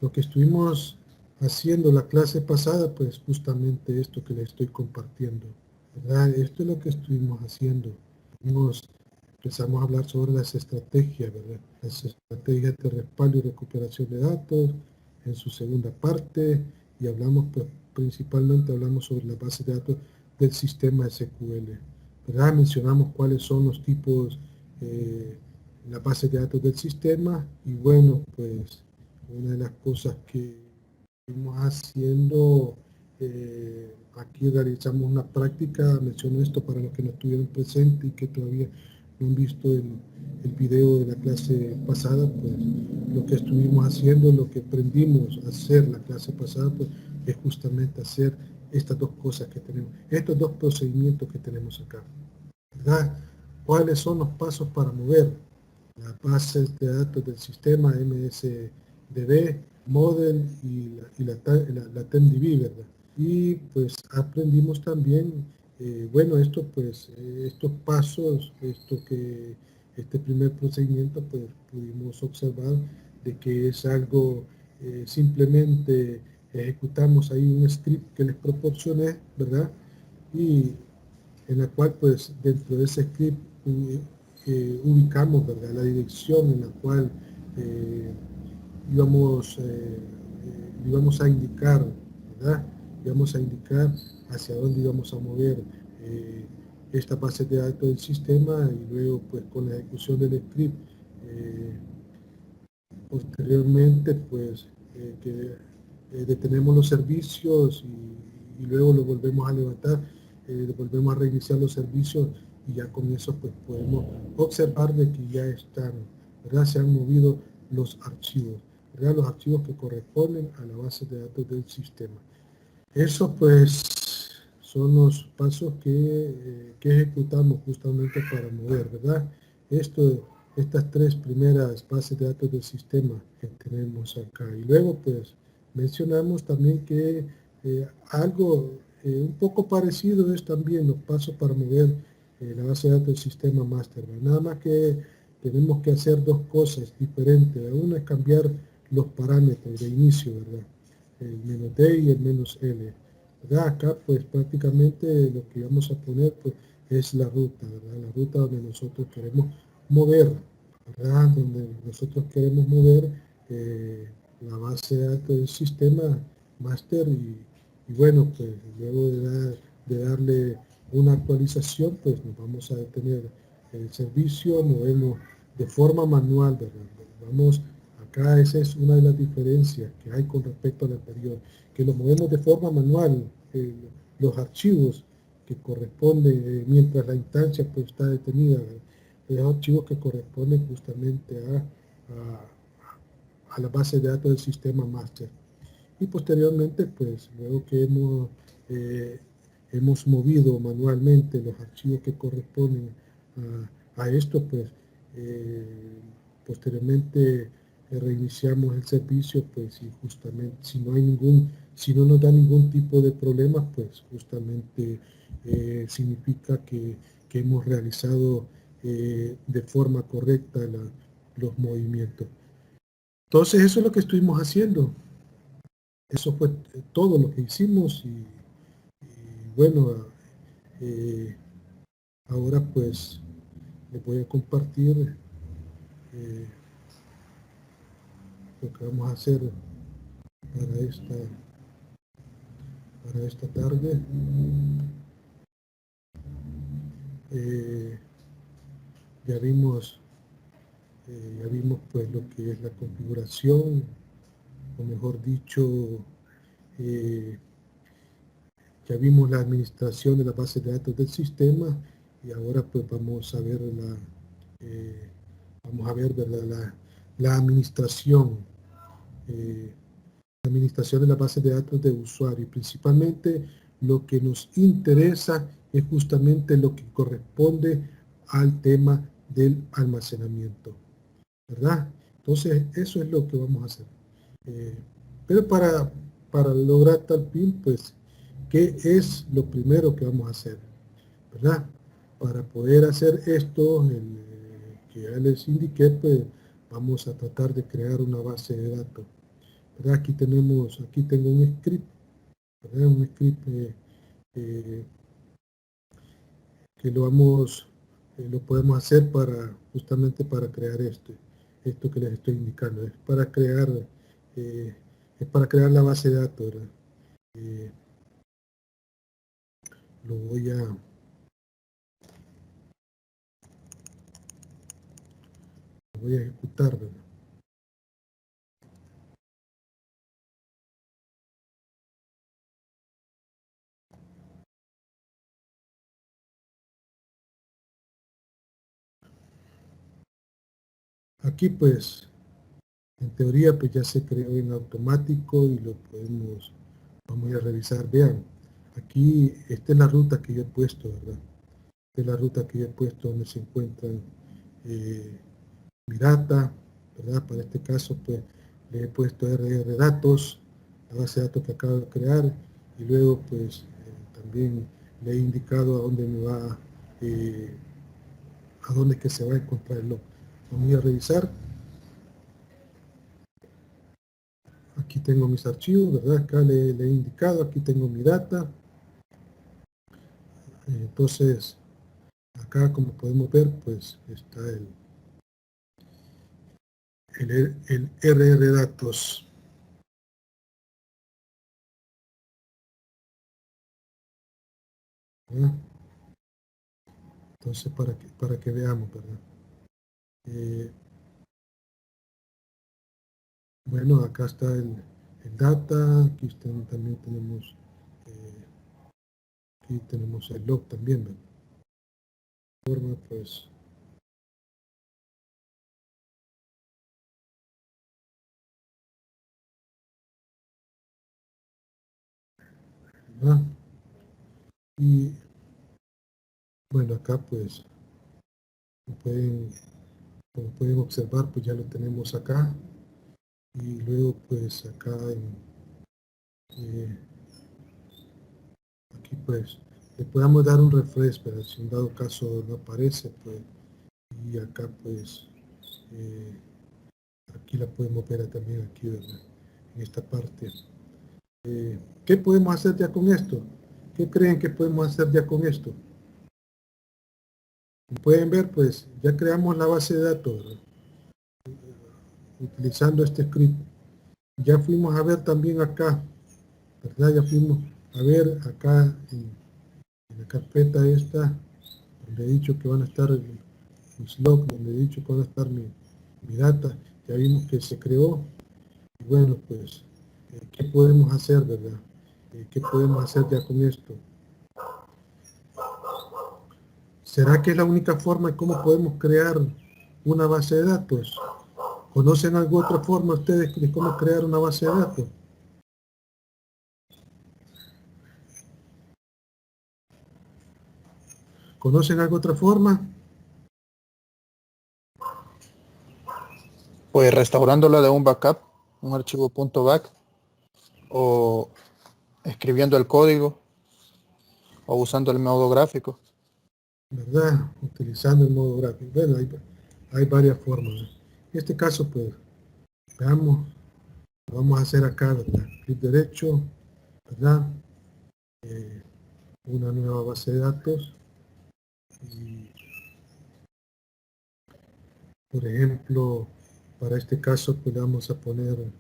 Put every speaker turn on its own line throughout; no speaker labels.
Lo que estuvimos haciendo la clase pasada, pues justamente esto que le estoy compartiendo, ¿verdad? Esto es lo que estuvimos haciendo. Empezamos a hablar sobre las estrategias, ¿verdad? Las estrategias de respaldo y recuperación de datos en su segunda parte, y hablamos, pues, principalmente hablamos sobre la base de datos del sistema SQL, ¿verdad? Mencionamos cuáles son los tipos, la base de datos del sistema, y bueno, pues una de las cosas que estamos haciendo, aquí realizamos una práctica, menciono esto para los que no estuvieron presentes y que todavía no han visto el video de la clase pasada. Pues lo que estuvimos haciendo, lo que aprendimos a hacer la clase pasada, pues es justamente hacer estas dos cosas que tenemos, estos dos procedimientos que tenemos acá, ¿verdad? ¿Cuáles son los pasos para mover las bases de datos del sistema MSDB, Model y la TenDB, ¿verdad? Y pues aprendimos también, bueno, estos pasos, este primer procedimiento, pues pudimos observar de que es algo, simplemente ejecutamos ahí un script que les proporcioné, ¿verdad? Y en la cual, pues, dentro de ese script ubicamos, ¿verdad?, la dirección en la cual eh, íbamos a indicar, ¿verdad? Íbamos a indicar hacia dónde íbamos a mover esta base de datos del sistema, y luego, pues, con la ejecución del script, eh, posteriormente, pues, detenemos los servicios, y luego lo volvemos a levantar, volvemos a reiniciar los servicios, y ya con eso, pues, podemos observar de que ya están, ¿verdad? Se han movido los archivos, ¿verdad? Los archivos que corresponden a la base de datos del sistema. Eso, pues, son los pasos que ejecutamos justamente para mover, ¿verdad? Estas tres primeras bases de datos del sistema que tenemos acá. Y luego, pues, mencionamos también que algo un poco parecido es también los pasos para mover la base de datos del sistema master, ¿verdad? Nada más que tenemos que hacer dos cosas diferentes. Una es cambiar los parámetros de inicio, ¿verdad? El "-d" y el "-l", ¿verdad? Acá, pues, prácticamente lo que vamos a poner, pues, es la ruta, ¿verdad? La ruta donde nosotros queremos mover, ¿verdad? Donde nosotros queremos mover la base de datos del sistema master, y bueno, pues, luego de darle una actualización, pues nos vamos a detener el servicio, movemos de forma manual, ¿verdad? Acá esa es una de las diferencias que hay con respecto al anterior, que lo movemos de forma manual, los archivos que corresponden, mientras la instancia, pues, está detenida, los archivos que corresponden justamente a la base de datos del sistema master. Y posteriormente, pues, luego que hemos movido manualmente los archivos que corresponden a esto, pues, posteriormente reiniciamos el servicio, pues, y justamente si no nos da ningún tipo de problema, pues justamente significa que hemos realizado de forma correcta los movimientos. Entonces, eso es lo que estuvimos haciendo. Eso fue todo lo que hicimos, y bueno, ahora, pues, les voy a compartir eh, lo que vamos a hacer para esta tarde. Eh, ya vimos, pues, lo que es la configuración, o mejor dicho, eh, ya vimos la administración de la base de datos del sistema, y ahora, pues, vamos a ver ¿verdad? La administración, de la base de datos de usuario. Y principalmente lo que nos interesa es justamente lo que corresponde al tema del almacenamiento, ¿verdad? Entonces, eso es lo que vamos a hacer. Pero para lograr tal fin, pues, ¿qué es lo primero que vamos a hacer? ¿Verdad? Para poder hacer esto, que ya les indiqué, pues vamos a tratar de crear una base de datos, ¿verdad? Aquí tengo un script, ¿verdad? Un script que lo podemos hacer justamente para crear esto que les estoy indicando. Eh, es para crear la base de datos, ¿verdad? Eh, lo voy a ejecutar, ¿verdad? Aquí pues, en teoría pues ya se creó en automático y vamos a revisar. Vean, aquí esta es la ruta que yo he puesto, ¿verdad? Esta es la ruta que yo he puesto donde se encuentran mi data, ¿verdad? Para este caso pues le he puesto RR datos, la base de datos que acabo de crear, y luego pues también le he indicado a dónde es que se va a encontrar el log. Vamos a revisar. Aquí tengo mis archivos, ¿verdad? Acá le he indicado, aquí tengo mi data. Entonces, acá como podemos ver, pues está el RR datos. ¿Verdad? Entonces, para que veamos, ¿verdad? Bueno, acá está el data, también aquí tenemos el log también, ¿verdad? Forma, pues, ¿verdad? Y bueno, acá pues, como pueden, como pueden observar, pues ya lo tenemos acá. Y luego pues acá eh, aquí pues le podamos dar un refresh, pero si en dado caso no aparece, pues, y acá pues eh, aquí la podemos ver también aquí, ¿verdad? En esta parte. ¿Qué podemos hacer ya con esto? ¿Qué creen que podemos hacer ya con esto? Como pueden ver, pues ya creamos la base de datos, ¿verdad? Utilizando este script. Ya fuimos a ver también acá, ¿verdad? Ya fuimos a ver acá en la carpeta esta, donde he dicho que van a estar mis logs, donde he dicho que van a estar mi data. Ya vimos que se creó. Y bueno, pues, ¿qué podemos hacer, verdad? ¿Qué podemos hacer ya con esto? ¿Será que es la única forma de cómo podemos crear una base de datos? ¿Conocen alguna otra forma ustedes de cómo crear una base de datos? ¿Conocen alguna otra forma?
Pues restaurándola de un backup, un archivo .back, o escribiendo el código, o usando el modo gráfico.
¿Verdad? Utilizando el modo gráfico. Bueno, hay varias formas, ¿no? En este caso, pues, veamos, lo vamos a hacer acá, ¿verdad? Clic derecho, ¿verdad? Una nueva base de datos. Y, por ejemplo, para este caso, pues le vamos a poner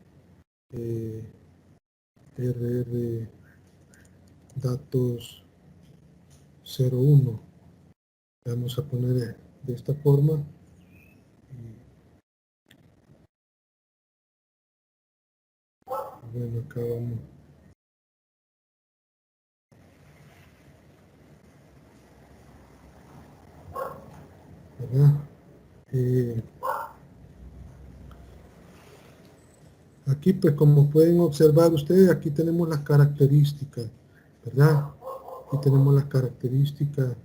RR datos 01. Le vamos a poner de esta forma. Y bueno, acá vamos. ¿Verdad? Aquí pues como pueden observar ustedes, aquí tenemos las características, ¿verdad? Aquí tenemos las características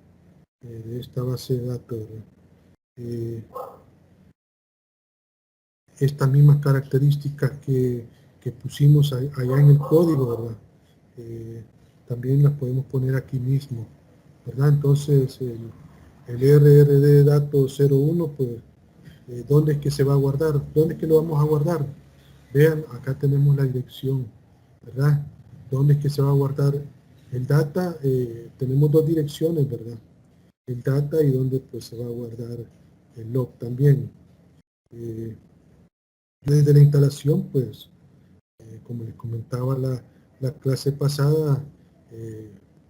de esta base de datos, ¿verdad? Estas mismas características que pusimos allá en el código, ¿verdad? También las podemos poner aquí mismo, ¿verdad? Entonces el RRD datos 01, pues, ¿dónde es que se va a guardar? ¿Dónde es que lo vamos a guardar? Vean, acá tenemos la dirección, ¿verdad? ¿Dónde es que se va a guardar el data? Tenemos dos direcciones, ¿verdad? El data y donde pues se va a guardar el log también. Desde la instalación, pues, como les comentaba la clase pasada,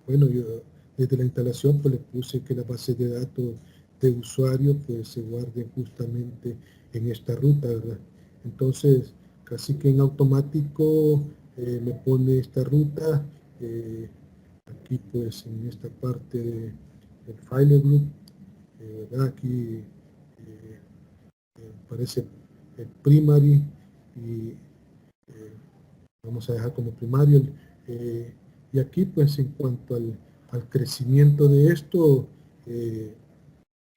bueno, yo desde la instalación pues le puse que la base de datos de usuario pues se guarde justamente en esta ruta, ¿verdad? Entonces, casi que en automático me pone esta ruta, aquí pues en esta parte del file group, ¿verdad? Aquí aparece el primary y vamos a dejar como primario. Y aquí pues en cuanto al crecimiento de esto,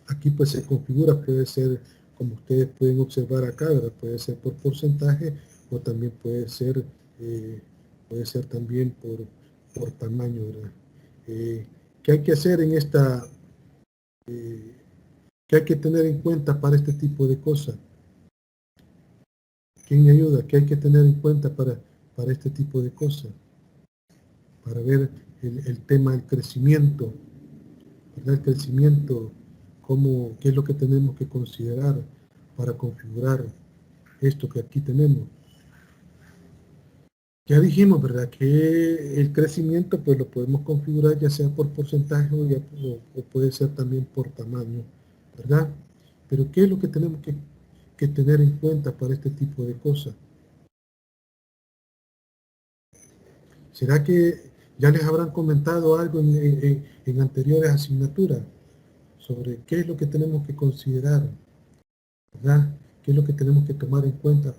aquí pues se configura, puede ser como ustedes pueden observar acá, ¿verdad? Puede ser por porcentaje o también puede ser también por tamaño, ¿verdad? ¿Qué hay que hacer en esta, qué hay que tener en cuenta para este tipo de cosas? ¿Quién me ayuda? ¿Qué hay que tener en cuenta para este tipo de cosas? Para ver el tema del crecimiento, ¿verdad? El crecimiento, qué es lo que tenemos que considerar para configurar esto que aquí tenemos. Ya dijimos, ¿verdad? Que el crecimiento pues lo podemos configurar ya sea por porcentaje o puede ser también por tamaño, ¿verdad? Pero ¿qué es lo que tenemos que tener en cuenta para este tipo de cosas? ¿Será que ya les habrán comentado algo en anteriores asignaturas sobre qué es lo que tenemos que considerar, ¿verdad? ¿Qué es lo que tenemos que tomar en cuenta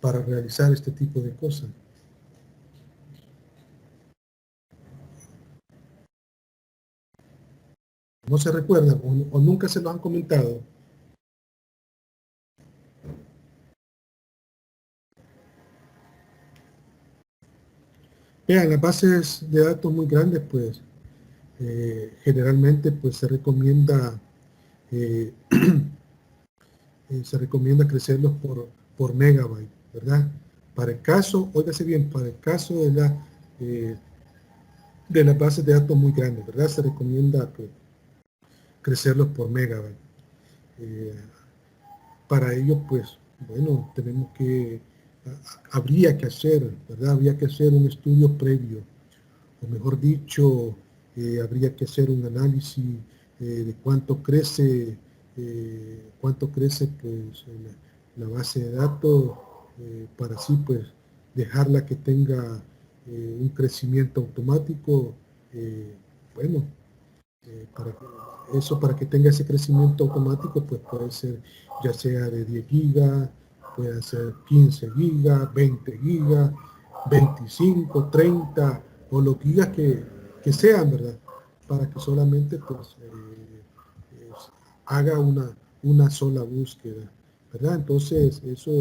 para realizar este tipo de cosas? ¿No se recuerdan o nunca se lo han comentado? Vean, las bases de datos muy grandes, pues, generalmente, pues, eh, se recomienda crecerlos por megabyte, ¿verdad? Para el caso, óigase bien, para el caso eh, de las bases de datos muy grandes, ¿verdad? Se recomienda pues, crecerlos por megabyte. Eh, para ello, pues, bueno, habría que hacer, ¿verdad? Habría que hacer un estudio previo, o mejor dicho, habría que hacer un análisis de cuánto crece pues la base de datos para así pues dejarla que tenga un crecimiento automático, bueno, para que tenga ese crecimiento automático pues puede ser ya sea de 10 gigas, puede ser 15 gigas, 20 gigas, 25, 30 o los gigas que sean, ¿verdad? Para que solamente pues haga una sola búsqueda, ¿verdad? Entonces eso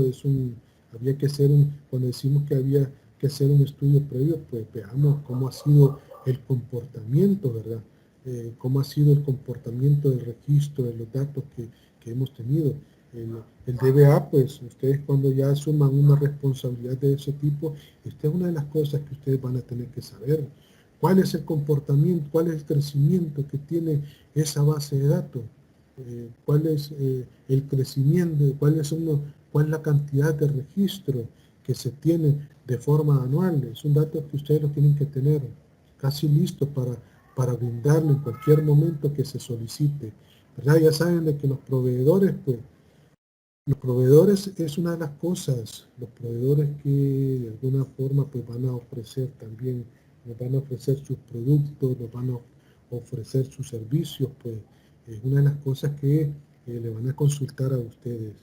había que hacer cuando decimos que había que hacer un estudio previo, pues veamos cómo ha sido el comportamiento, ¿verdad? Cómo ha sido el comportamiento del registro de los datos que hemos tenido. El DBA, pues ustedes cuando ya asuman una responsabilidad de ese tipo, esta es una de las cosas que ustedes van a tener que saber. ¿Cuál es el comportamiento, cuál es el crecimiento que tiene esa base de datos? ¿Cuál es el crecimiento, cuál es la cantidad de registro que se tiene de forma anual? Es un dato que ustedes lo tienen que tener casi listo para brindarlo en cualquier momento que se solicite, ¿verdad? Ya saben de que los proveedores es una de las cosas, los proveedores que de alguna forma pues van a ofrecer también, nos van a ofrecer sus productos, nos van a ofrecer sus servicios, pues es una de las cosas que le van a consultar a ustedes.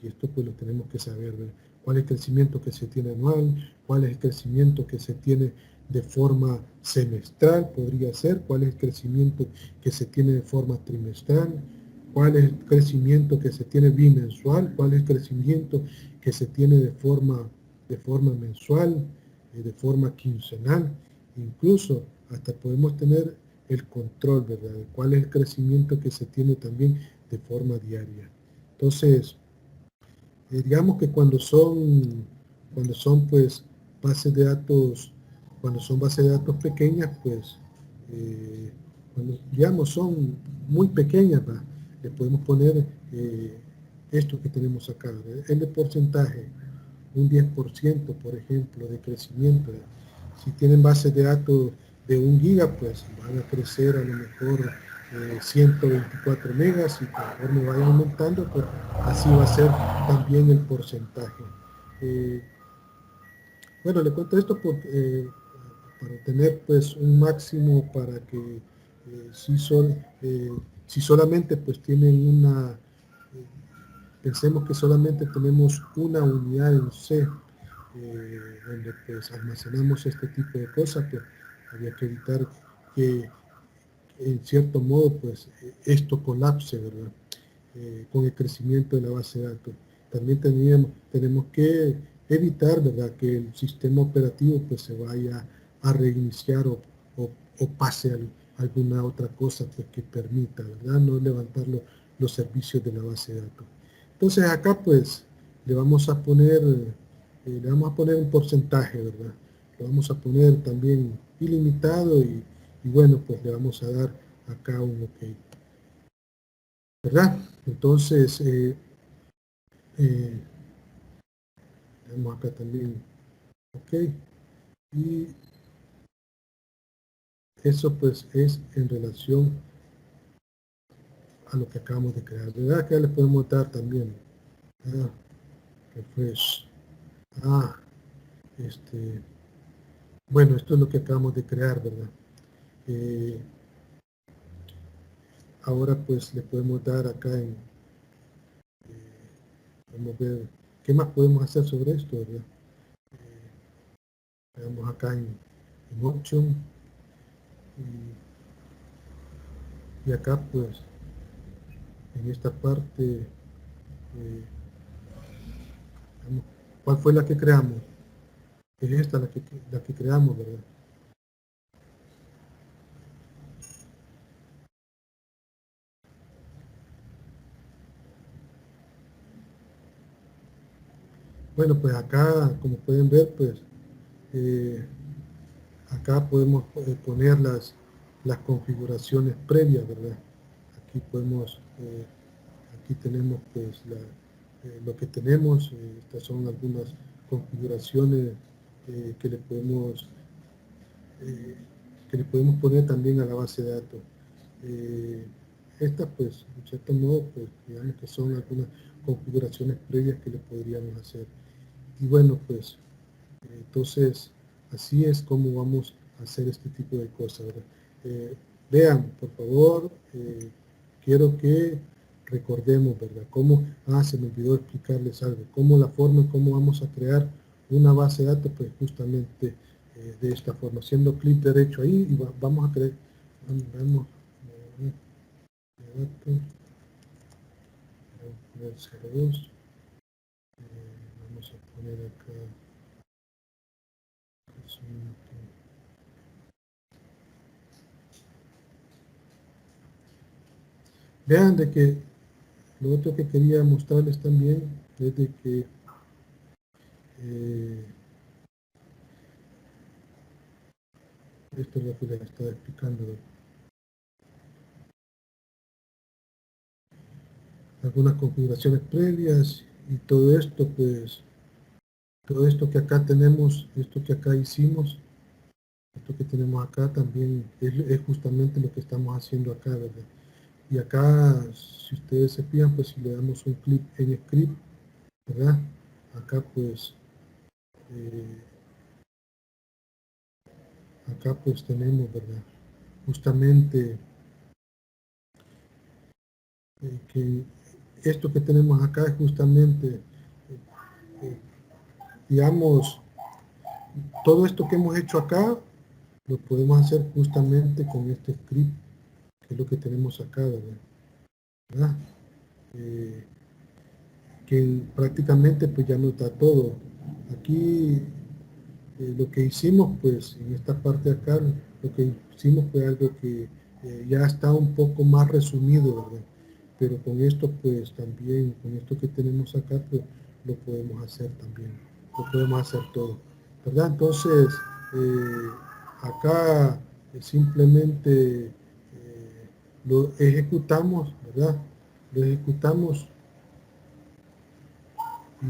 Y esto pues lo tenemos que saber, ¿verdad? ¿Cuál es el crecimiento que se tiene anual? ¿Cuál es el crecimiento que se tiene de forma semestral? Podría ser. ¿Cuál es el crecimiento que se tiene de forma trimestral? ¿Cuál es el crecimiento que se tiene bimensual? ¿Cuál es el crecimiento que se tiene de forma mensual, de forma quincenal? Incluso hasta podemos tener el control, ¿verdad? De cuál es el crecimiento que se tiene también de forma diaria. Entonces, digamos que cuando son cuando son pues bases de datos, cuando son bases de datos pequeñas, pues cuando digamos son muy pequeñas, ¿va? Le podemos poner esto que tenemos acá, ¿verdad? El de porcentaje, un 10%, por ejemplo, de crecimiento. ¿Verdad? Si tienen bases de datos de 1 giga, pues van a crecer a lo mejor 124 megas y conforme vaya aumentando, pues así va a ser también el porcentaje. Bueno, le cuento esto porque, para tener pues un máximo para que si solamente pues tienen pensemos que solamente tenemos una unidad en C, donde pues almacenamos este tipo de cosas, pues había que evitar que en cierto modo pues esto colapse, ¿verdad? Con el crecimiento de la base de datos. También tenemos que evitar, ¿verdad?, que el sistema operativo pues se vaya a reiniciar o pase alguna otra cosa pues, que permita, ¿verdad?, no levantar los servicios de la base de datos. Entonces acá pues le vamos a poner un porcentaje, ¿verdad? Lo vamos a poner también ilimitado y bueno, pues le vamos a dar acá un OK, ¿verdad? Entonces, tenemos acá también OK, y eso pues es en relación a lo que acabamos de crear, ¿verdad? Que ya le podemos dar también refresh. Bueno, esto es lo que acabamos de crear, ¿verdad? Ahora pues le podemos dar acá vamos a ver qué más podemos hacer sobre esto, ¿verdad? Veamos acá en Option y acá pues en esta parte ¿cuál fue la que creamos? Es esta la que creamos, ¿verdad? Bueno, pues acá, como pueden ver, pues acá podemos poner las configuraciones previas, ¿verdad? Aquí aquí tenemos pues lo que tenemos. Estas son algunas configuraciones que le podemos poner también a la base de datos. Estas pues, en cierto modo, pues digamos que son algunas configuraciones previas que le podríamos hacer. Y bueno, pues entonces así es como vamos a hacer este tipo de cosas, ¿verdad? Vean, por favor, quiero que recordemos, ¿verdad? Se me olvidó explicarles algo, la forma en cómo vamos a crear una base de datos, pues justamente de esta forma, haciendo clic derecho ahí y vamos a crear, vamos a 02, vamos a poner acá vean de que lo otro que quería mostrarles también es de que esto es lo que les estaba explicando, algunas configuraciones previas y todo esto, pues todo esto que acá tenemos, esto que acá hicimos, esto que tenemos acá también es justamente lo que estamos haciendo acá, ¿verdad? Y acá, si ustedes se fijan, pues si le damos un clic en script, ¿verdad? Acá pues tenemos, ¿verdad? Justamente que esto que tenemos acá es justamente, digamos, todo esto que hemos hecho acá lo podemos hacer justamente con este script, que es lo que tenemos acá, ¿verdad? Que prácticamente pues ya nos da todo. Aquí lo que hicimos pues en esta parte de acá, lo que hicimos fue algo que ya está un poco más resumido, ¿verdad? Pero con esto pues también, con esto que tenemos acá, pues lo podemos hacer también. lo podemos hacer todo, ¿verdad? Entonces, acá simplemente lo ejecutamos, ¿verdad? Lo ejecutamos y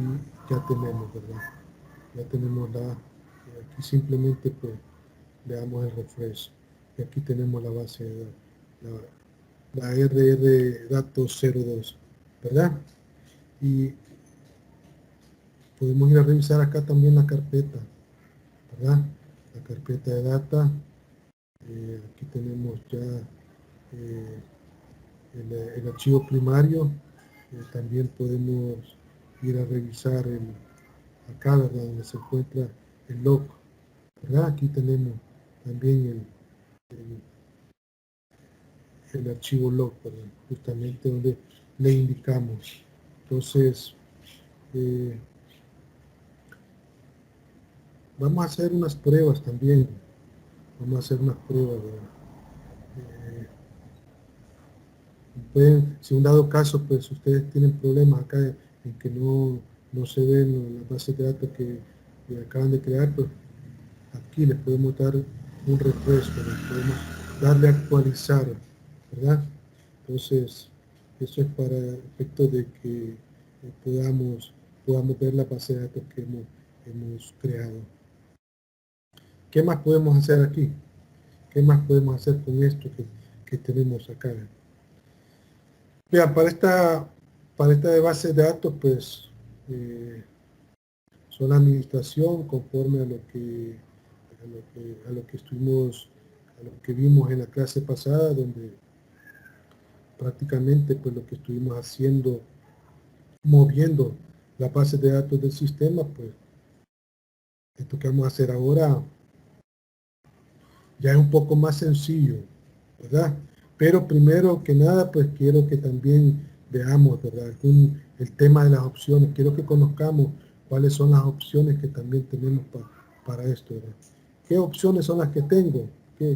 ya tenemos, ¿verdad? Ya tenemos aquí simplemente pues le damos el refresh y aquí tenemos la base de datos, la RR datos 02, ¿verdad? Y podemos ir a revisar acá también la carpeta, ¿verdad? La carpeta de data, aquí tenemos ya el archivo primario, también podemos ir a revisar acá, ¿verdad? Donde se encuentra el log, ¿verdad? Aquí tenemos también el archivo log, ¿verdad? Justamente donde le indicamos. Entonces, vamos a hacer unas pruebas también. Vamos a hacer unas pruebas, ¿verdad? Si un dado caso, pues ustedes tienen problemas acá en que no se ven las bases de datos que acaban de crear, pues aquí les podemos dar un refresh, ¿verdad? Podemos darle a actualizar, ¿verdad? Entonces, eso es para el efecto de que podamos ver la base de datos que hemos creado. ¿Qué más podemos hacer aquí? ¿Qué más podemos hacer con esto que tenemos acá? Vean, para esta base de datos, pues, son la administración conforme a lo que vimos en la clase pasada, donde prácticamente pues lo que estuvimos haciendo, moviendo la base de datos del sistema, pues esto que vamos a hacer ahora ya es un poco más sencillo, ¿verdad? Pero primero que nada, pues quiero que también veamos, ¿verdad? El tema de las opciones. Quiero que conozcamos cuáles son las opciones que también tenemos para esto, ¿verdad? ¿Qué opciones son las que tengo?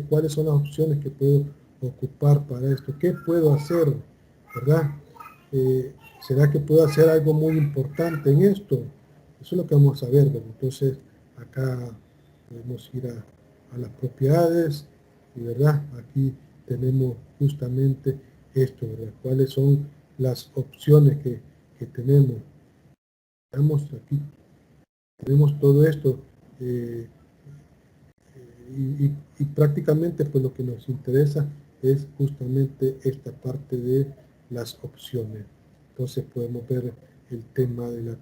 ¿Cuáles son las opciones que puedo ocupar para esto? ¿Qué puedo hacer, verdad? ¿Será que puedo hacer algo muy importante en esto? Eso es lo que vamos a ver, ¿verdad? Entonces, acá podemos ir a las propiedades y, ¿verdad? Aquí tenemos justamente esto, ¿verdad? ¿Cuáles son las opciones que tenemos? Veamos aquí, tenemos todo esto y prácticamente pues lo que nos interesa es justamente esta parte de las opciones. Entonces podemos ver el tema de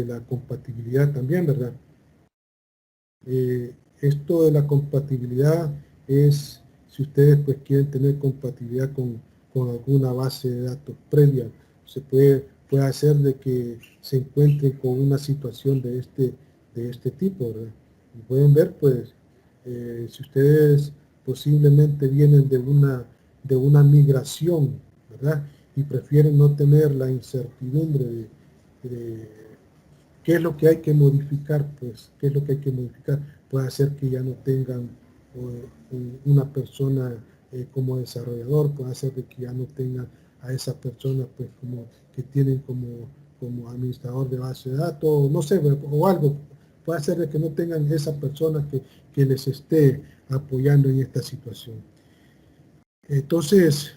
la compatibilidad también, ¿verdad? Esto de la compatibilidad es si ustedes pues quieren tener compatibilidad con alguna base de datos previa. Se puede hacer de que se encuentren con una situación de este tipo, ¿verdad? Y pueden ver pues si ustedes posiblemente vienen de una migración, ¿verdad? Y prefieren no tener la incertidumbre de ¿qué es lo que hay que modificar? Pues, ¿qué es lo que hay que modificar? Puede hacer que ya no tengan una persona como desarrollador, puede hacer de que ya no tengan a esa persona pues como que tienen como administrador de base de datos, no sé, o algo. Puede hacer de que no tengan esa persona que les esté apoyando en esta situación. Entonces,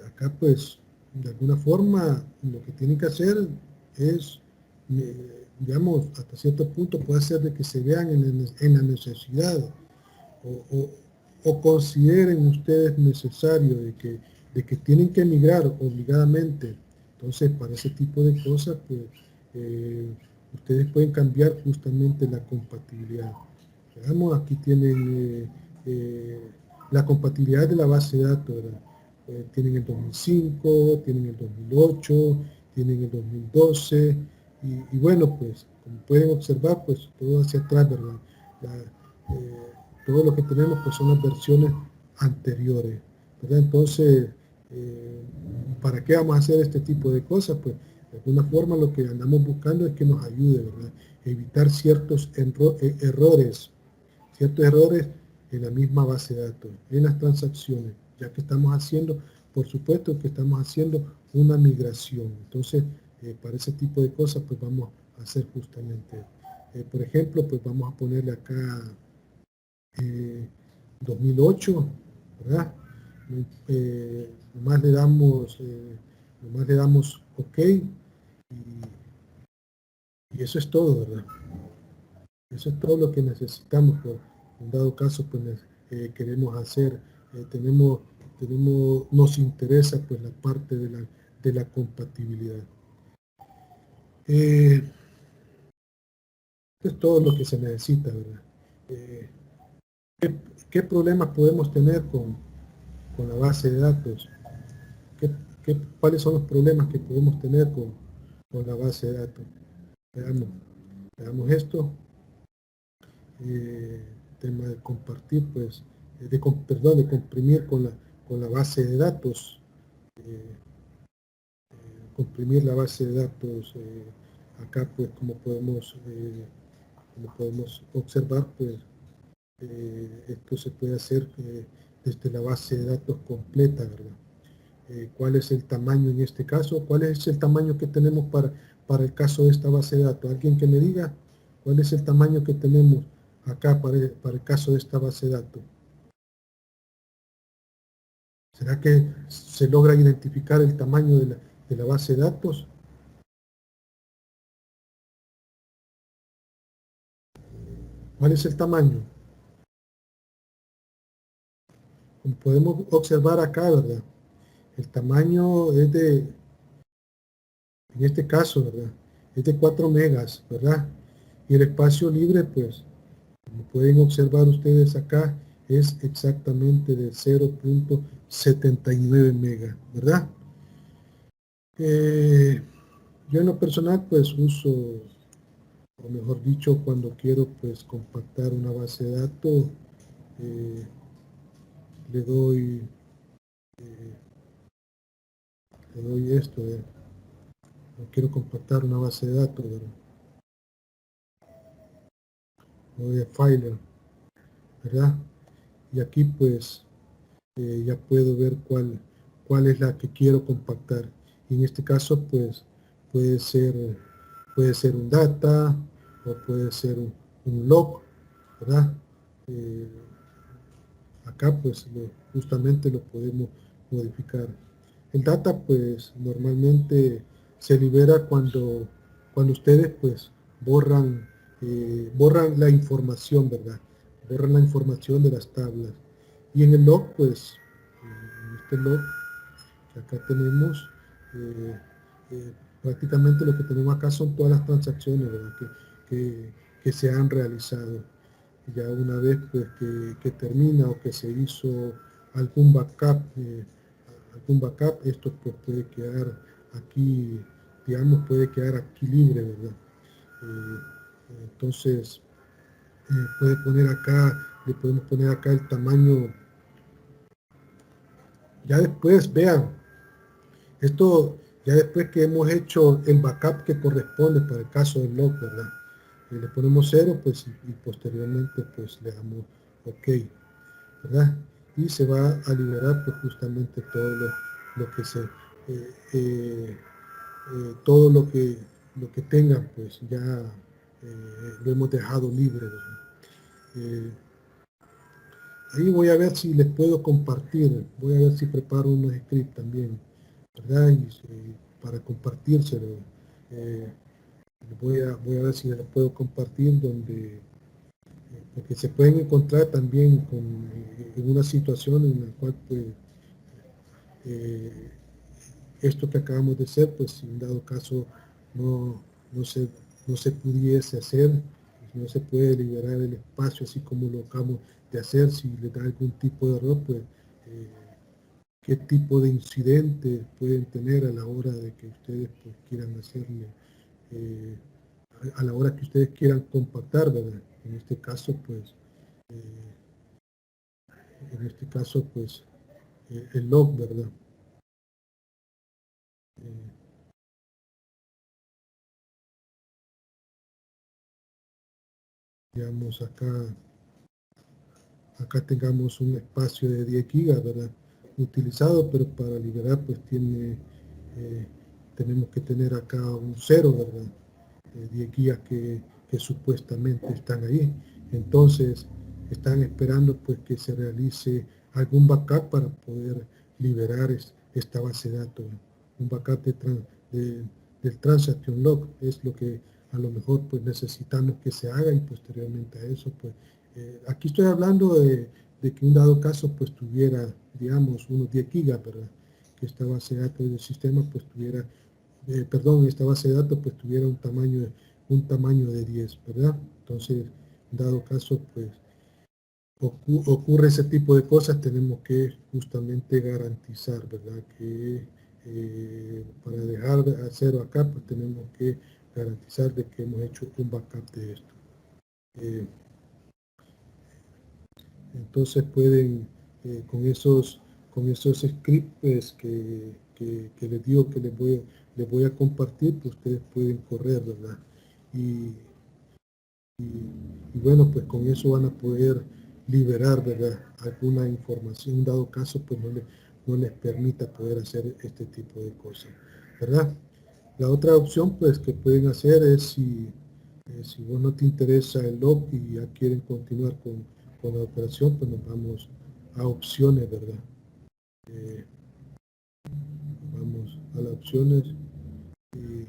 acá pues, de alguna forma, lo que tienen que hacer es digamos, hasta cierto punto puede ser de que se vean en la necesidad o consideren ustedes necesario de que tienen que emigrar obligadamente. Entonces, para ese tipo de cosas, pues, ustedes pueden cambiar justamente la compatibilidad. Veamos, aquí tienen la compatibilidad de la base de datos, ¿verdad? Tienen el 2005, tienen el 2008, tienen el 2012, y bueno, pues, como pueden observar, pues, todo hacia atrás, ¿verdad? Todo lo que tenemos, pues, son las versiones anteriores, ¿verdad? Entonces, ¿para qué vamos a hacer este tipo de cosas? Pues, de alguna forma, lo que andamos buscando es que nos ayude, ¿verdad? Evitar ciertos errores en la misma base de datos, en las transacciones, ya que estamos haciendo, por supuesto que estamos haciendo una migración. Entonces, para ese tipo de cosas, pues vamos hacer justamente. Por ejemplo, pues vamos a ponerle acá 2008, ¿verdad? Nomás le damos OK y eso es todo, ¿verdad? Eso es todo lo que necesitamos. Por en dado caso, pues queremos hacer, nos interesa pues la parte de la compatibilidad. Es todo lo que se necesita, ¿verdad? ¿Qué problemas podemos tener con la base de datos? ¿Cuáles son los problemas que podemos tener con la base de datos? Veamos esto. Tema de compartir, pues, perdón, de comprimir con la base de datos. Comprimir la base de datos. Acá, pues, como podemos observar, pues, esto se puede hacer desde la base de datos completa, ¿verdad? ¿Cuál es el tamaño en este caso? ¿Cuál es el tamaño que tenemos para el caso de esta base de datos? ¿Alguien que me diga cuál es el tamaño que tenemos acá para el caso de esta base de datos? ¿Será que se logra identificar el tamaño de la base de datos? ¿Cuál es el tamaño? Como podemos observar acá, ¿verdad? El tamaño es en este caso, ¿verdad? Es de 4 megas, ¿verdad? Y el espacio libre, pues, como pueden observar ustedes acá, es exactamente de 0.79 megas, ¿verdad? Yo en lo personal, pues, uso, o mejor dicho, cuando quiero, pues, compactar una base de datos, eh, le doy esto, quiero compactar una base de datos, ¿verdad? Le doy a Filer, ¿verdad? Y aquí, pues, ya puedo ver cuál es la que quiero compactar. Y en este caso, pues, puede ser, puede ser un data o puede ser un log, ¿verdad? Eh, Acá, pues, justamente lo podemos modificar. El data, pues, normalmente se libera cuando ustedes, pues, borran la información, ¿verdad? Borran la información de las tablas. Y en el log, pues, en este log que acá tenemos, eh, prácticamente lo que tenemos acá son todas las transacciones, ¿verdad? Que se han realizado. Ya una vez, pues, que termina o que se hizo algún backup, esto, pues, puede quedar aquí, digamos, puede quedar aquí libre, ¿verdad? Eh, entonces, puede poner acá, le podemos poner acá el tamaño. Ya después, vean, esto ya después que hemos hecho el backup que corresponde para el caso del log, ¿verdad? Le ponemos 0, pues, y posteriormente, pues, le damos OK, ¿verdad? Y se va a liberar, pues, justamente todo lo que se, todo lo que tengan, pues, ya lo hemos dejado libre, ¿verdad? Ahí voy a ver si les puedo compartir, voy a ver si preparo unos scripts también, ¿verdad? Para compartírselo. Eh, voy a ver si les puedo compartir donde, porque se pueden encontrar también en una situación en la cual, pues, eh, esto que acabamos de hacer, pues, si en dado caso no, no, se, no se pudiese hacer, no se puede liberar el espacio así como lo acabamos de hacer, si le da algún tipo de error, pues, qué tipo de incidentes pueden tener a la hora de que ustedes, pues, quieran hacerle, eh, a la hora que ustedes quieran compactar, ¿verdad? En este caso, pues, el log, ¿verdad? Eh, digamos acá tengamos un espacio de 10 gigas, ¿verdad? Utilizado, pero para liberar, pues, tenemos que tener acá un 0, ¿verdad? 10 gigas que supuestamente están ahí. Entonces están esperando pues que se realice algún backup para poder liberar esta base de datos. Un backup del transaction log es lo que a lo mejor pues necesitamos que se haga, y posteriormente a eso pues aquí estoy hablando de que un dado caso pues tuviera, digamos, unos 10 gigas, ¿verdad? Que esta base de datos del sistema pues tuviera, esta base de datos pues tuviera un tamaño de 10, ¿verdad? Entonces, dado caso pues ocurre ese tipo de cosas, tenemos que justamente garantizar, ¿verdad? Que para dejar de hacer backup pues tenemos que garantizar de que hemos hecho un backup de esto. Entonces pueden, con esos scripts pues, que les digo que les voy a compartir, pues ustedes pueden correr, ¿verdad? Y bueno, pues con eso van a poder liberar, ¿verdad? Alguna información, dado caso, pues no les permita poder hacer este tipo de cosas, ¿verdad? La otra opción, pues, que pueden hacer es si vos no te interesa el log y ya quieren continuar con la operación, pues nos vamos a opciones, ¿verdad? Vamos a las opciones y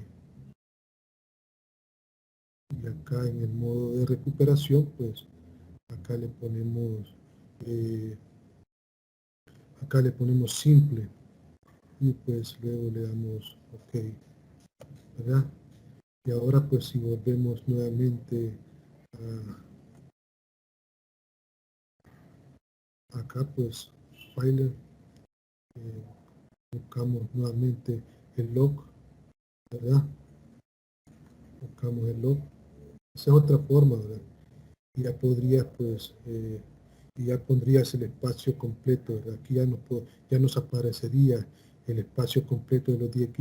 acá en el modo de recuperación, pues acá le ponemos simple, y pues luego le damos OK, ¿verdad? Y ahora pues si volvemos nuevamente acá, pues file, buscamos nuevamente el log, ¿verdad? Buscamos el log. Esa es otra forma, ¿verdad? Y ya podrías pues y ya pondrías el espacio completo, ¿verdad? Aquí ya nos aparecería el espacio completo de los 10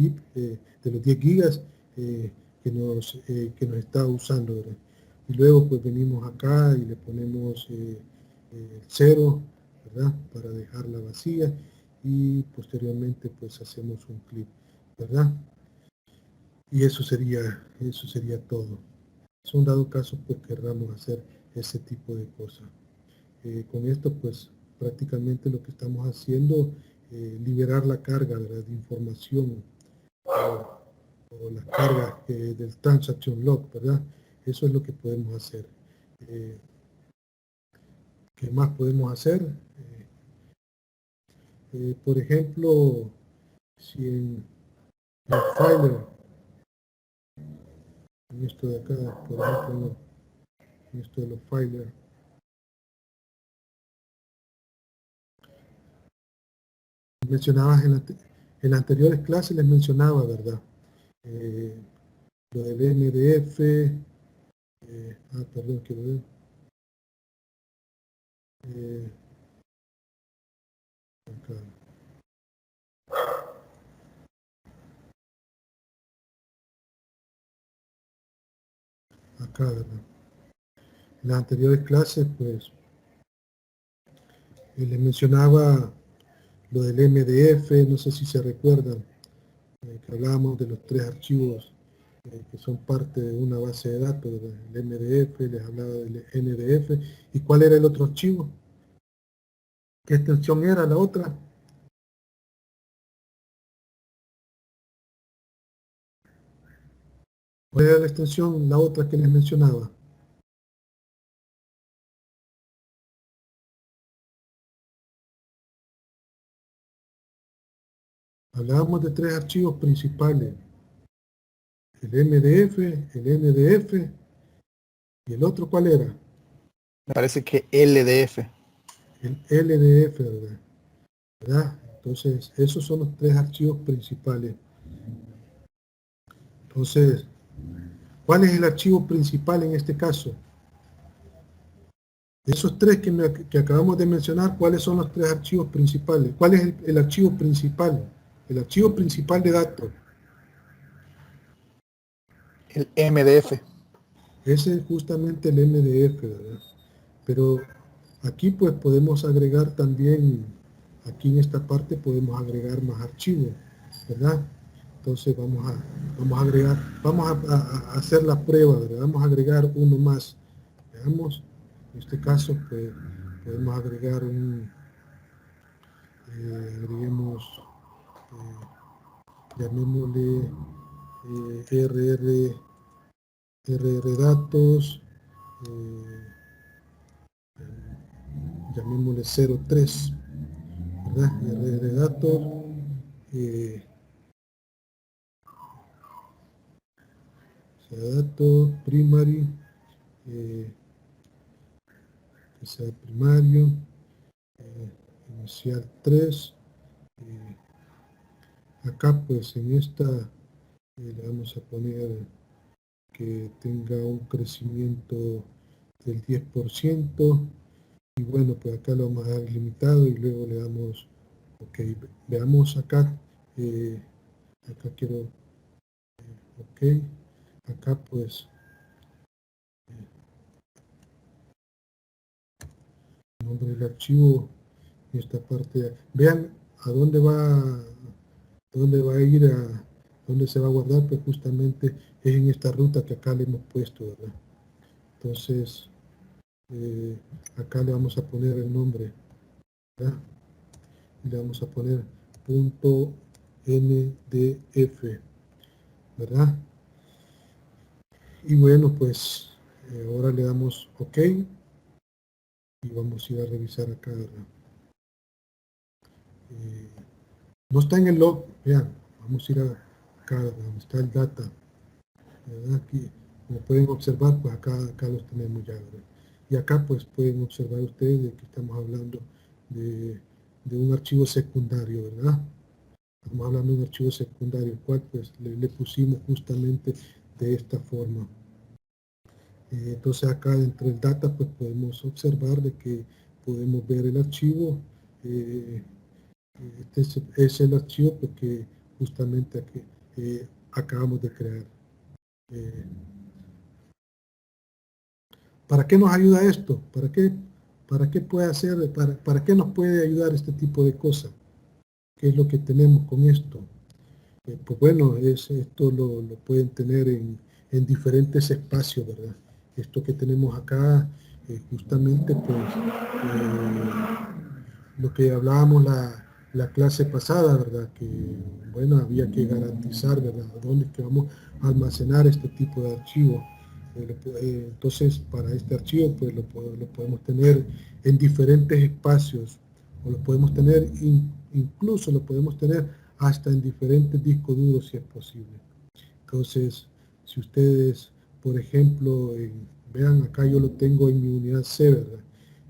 gigas que nos está usando, ¿verdad? Y luego pues venimos acá y le ponemos 0, ¿verdad? Para dejarla vacía, y posteriormente pues hacemos un clic, ¿verdad? Y eso sería todo. Son dado caso pues querramos hacer ese tipo de cosas. Con esto pues prácticamente lo que estamos haciendo, liberar la carga, ¿verdad?, de información o las cargas del transaction log, ¿verdad? Eso es lo que podemos hacer. ¿Qué más podemos hacer? Por ejemplo, si en el filer, en esto de acá, por ejemplo, en esto de los filers, mencionabas en las anteriores clases, les mencionaba, ¿verdad? Lo del MDF, perdón, quiero ver. Acá. Acá, ¿verdad? En las anteriores clases, pues, les mencionaba lo del MDF, no sé si se recuerdan, que hablábamos de los 3 archivos que son parte de una base de datos, ¿verdad? El MDF, les hablaba del NDF. ¿Y cuál era el otro archivo? ¿Qué extensión era la otra? ¿Cuál era la extensión, la otra que les mencionaba? Hablábamos de 3 archivos principales: el MDF, el NDF, y el otro, ¿cuál era?
Me parece que LDF.
El LDF, ¿verdad? Entonces, esos son los 3 archivos principales. Entonces, ¿cuál es el archivo principal en este caso? Esos 3 que acabamos de mencionar, ¿cuáles son los 3 archivos principales? ¿Cuál es el archivo principal? El archivo principal de datos.
El MDF.
Ese es justamente el MDF, ¿verdad? Pero aquí pues podemos agregar también, aquí en esta parte podemos agregar más archivos, ¿verdad? Entonces vamos a agregar, a hacer la prueba, ¿verdad? Vamos a agregar uno más. Veamos, en este caso pues, podemos agregar agreguemos, llamémosle RR datos, llamémosle 03, ¿verdad? RR datos, datos primary, que sea primario, inicial 3. Acá pues en esta le vamos a poner que tenga un crecimiento del 10%, y bueno, pues acá lo vamos a dar limitado y luego le damos ok. Veamos acá, acá quiero ok, acá pues nombre del archivo, en esta parte, vean a dónde va a ir, a dónde se va a guardar, pues justamente es en esta ruta que acá le hemos puesto, ¿verdad? Entonces acá le vamos a poner el nombre, ¿verdad? Le vamos a poner punto .ndf, ¿verdad? Y bueno, pues ahora le damos OK y vamos a ir a revisar acá, ¿verdad? No está en el log, vean, vamos a ir acá, ¿verdad? Donde está el data, ¿verdad? Aquí, como pueden observar, pues acá los tenemos ya, ¿verdad? Y acá pues pueden observar ustedes de que estamos hablando de un archivo secundario, ¿verdad? Estamos hablando de un archivo secundario, el cual pues le pusimos justamente de esta forma. Entonces acá dentro del data pues podemos observar de que podemos ver el archivo. Este es el archivo pues, que justamente aquí, acabamos de crear. ¿Para qué nos ayuda esto? ¿Para qué puede hacer? ¿Para qué nos puede ayudar este tipo de cosas? ¿Qué es lo que tenemos con esto? Pues bueno, esto lo pueden tener en diferentes espacios, ¿verdad? Esto que tenemos acá, justamente, pues, lo que hablábamos la clase pasada, ¿verdad? Que, bueno, había que garantizar, ¿verdad? ¿Dónde es que vamos a almacenar este tipo de archivos? Entonces, para este archivo, pues, lo podemos tener en diferentes espacios, o lo podemos tener, incluso lo podemos tener hasta en diferentes discos duros si es posible. Entonces, si ustedes, por ejemplo, vean acá yo lo tengo en mi unidad C, ¿verdad?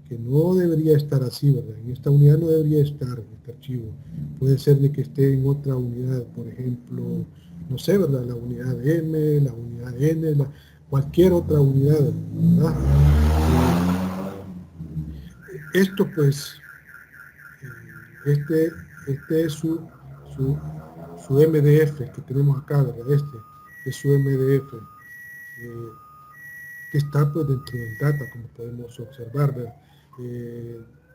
Que no debería estar así, ¿verdad? En esta unidad no debería estar este archivo. Puede ser de que esté en otra unidad, por ejemplo, no sé, ¿verdad? La unidad M, la unidad N, cualquier otra unidad, ¿verdad? Esto pues, este es su MDF que tenemos acá, ¿verdad? Este es su MDF, que está pues dentro del data, como podemos observar, ¿verdad?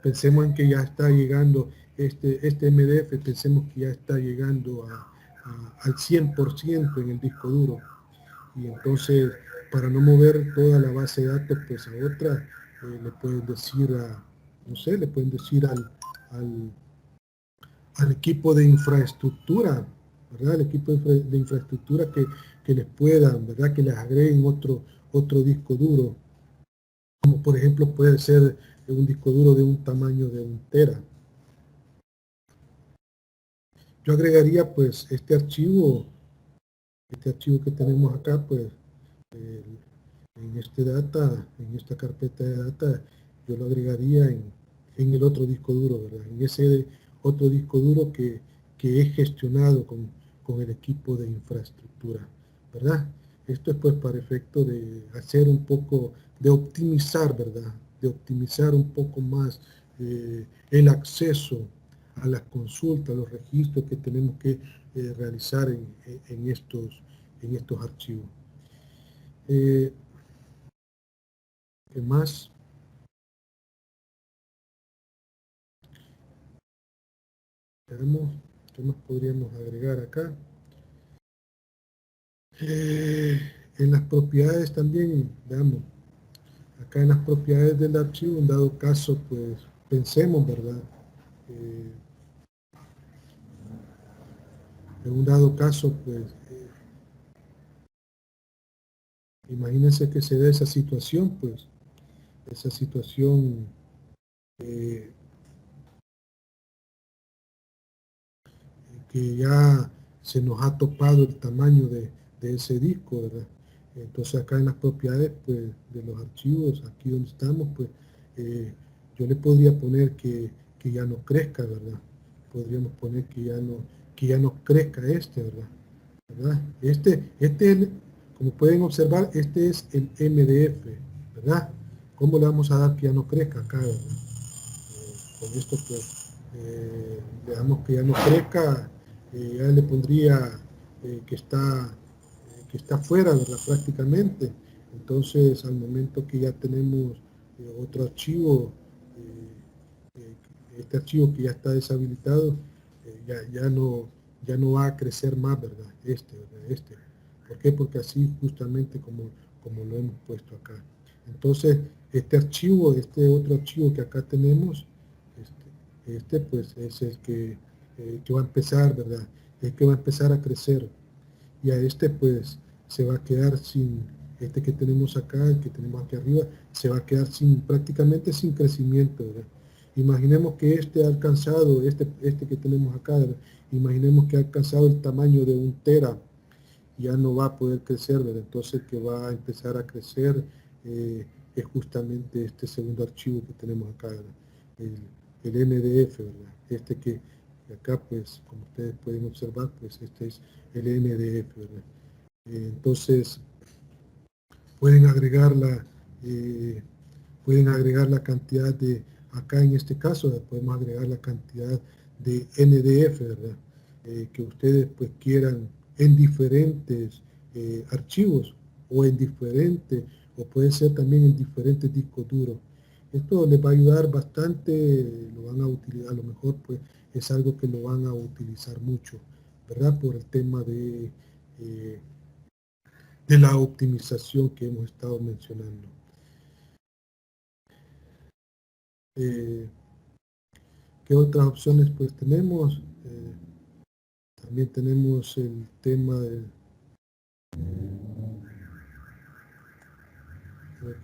Pensemos en que ya está llegando este MDF, pensemos que ya está llegando al 100% en el disco duro, y entonces para no mover toda la base de datos pues a otra, le pueden decir no sé, le pueden decir al equipo de infraestructura, ¿verdad? El equipo de infraestructura que les puedan, ¿verdad? Que les agreguen otro disco duro, como por ejemplo puede ser un disco duro de un tamaño de 1 tera. Yo agregaría pues este archivo que tenemos acá, pues en en esta carpeta de data, yo lo agregaría en el otro disco duro, ¿verdad? En ese otro disco duro que es gestionado con el equipo de infraestructura, ¿verdad? Esto es pues para efecto de hacer un poco, de optimizar, ¿verdad? De optimizar un poco más el acceso a las consultas, los registros que tenemos que realizar en estos archivos. ¿Qué más? ¿Qué más podríamos agregar acá? Eh, en las propiedades también, veamos, acá en las propiedades del archivo, en dado caso, pues pensemos, ¿verdad? Eh, en un dado caso, pues imagínense que se dé esa situación, pues esa situación eh, que ya se nos ha topado el tamaño de ese disco, ¿verdad? Entonces acá en las propiedades pues, de los archivos, aquí donde estamos, pues yo le podría poner que ya no crezca, ¿verdad? Podríamos poner que ya no crezca este, ¿verdad? ¿Verdad? Como pueden observar, este es el MDF, ¿verdad? ¿Cómo le vamos a dar que ya no crezca acá, ¿verdad? Con esto pues le damos que ya no crezca, ya le pondría que está fuera, ¿verdad? Prácticamente. Entonces al momento que ya tenemos otro archivo, este archivo que ya está deshabilitado, ya no va a crecer más, ¿verdad? ¿Verdad? ¿Por qué? Porque así justamente como lo hemos puesto acá. Entonces, este otro archivo que acá tenemos, pues es el que va a empezar, ¿verdad? El que va a empezar a crecer. Y a este pues se va a quedar sin, este que tenemos acá, el que tenemos aquí arriba, se va a quedar prácticamente sin crecimiento, ¿verdad? Imaginemos que este ha alcanzado, este que tenemos acá, ¿verdad? Imaginemos que ha alcanzado el tamaño de 1 tera, ya no va a poder crecer, ¿verdad? Entonces que va a empezar a crecer es justamente este segundo archivo que tenemos acá, ¿verdad? El MDF, ¿verdad? Que acá, pues, como ustedes pueden observar, pues este es el MDF, ¿verdad? Entonces, pueden agregar la, eh, pueden agregar la cantidad de, acá en este caso, podemos agregar la cantidad de NDF, ¿verdad? Que ustedes pues quieran en diferentes archivos o en diferentes, o puede ser también en diferentes discos duros. Esto les va a ayudar bastante, lo van a utilizar, a lo mejor pues es algo que lo van a utilizar mucho, ¿verdad? Por el tema eh, de la optimización que hemos estado mencionando. Eh, ¿Qué otras opciones pues tenemos? También tenemos el tema del,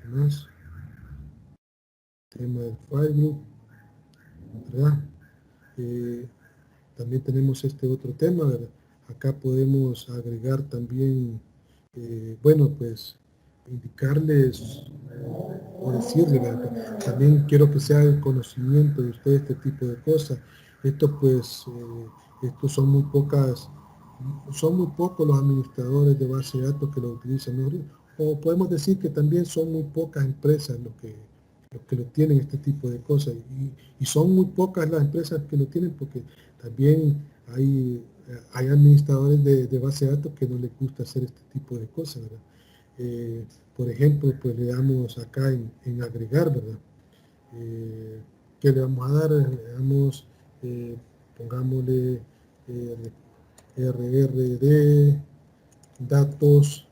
¿qué más? Tema del file group, ¿verdad? Eh, También tenemos este otro tema, ¿verdad? Acá podemos agregar también, bueno, pues indicarles o decirles, ¿verdad? También quiero que sea el conocimiento de ustedes este tipo de cosas. Esto pues, estos son muy pocos los administradores de base de datos que lo utilizan, ¿no? O podemos decir que también son muy pocas empresas los que lo tienen este tipo de cosas y son muy pocas las empresas que lo tienen porque también hay administradores de base de datos que no les gusta hacer este tipo de cosas, ¿verdad? Eh, por ejemplo, pues le damos acá en agregar, ¿verdad? ¿Qué le vamos a dar? Le damos, pongámosle RRD, datos,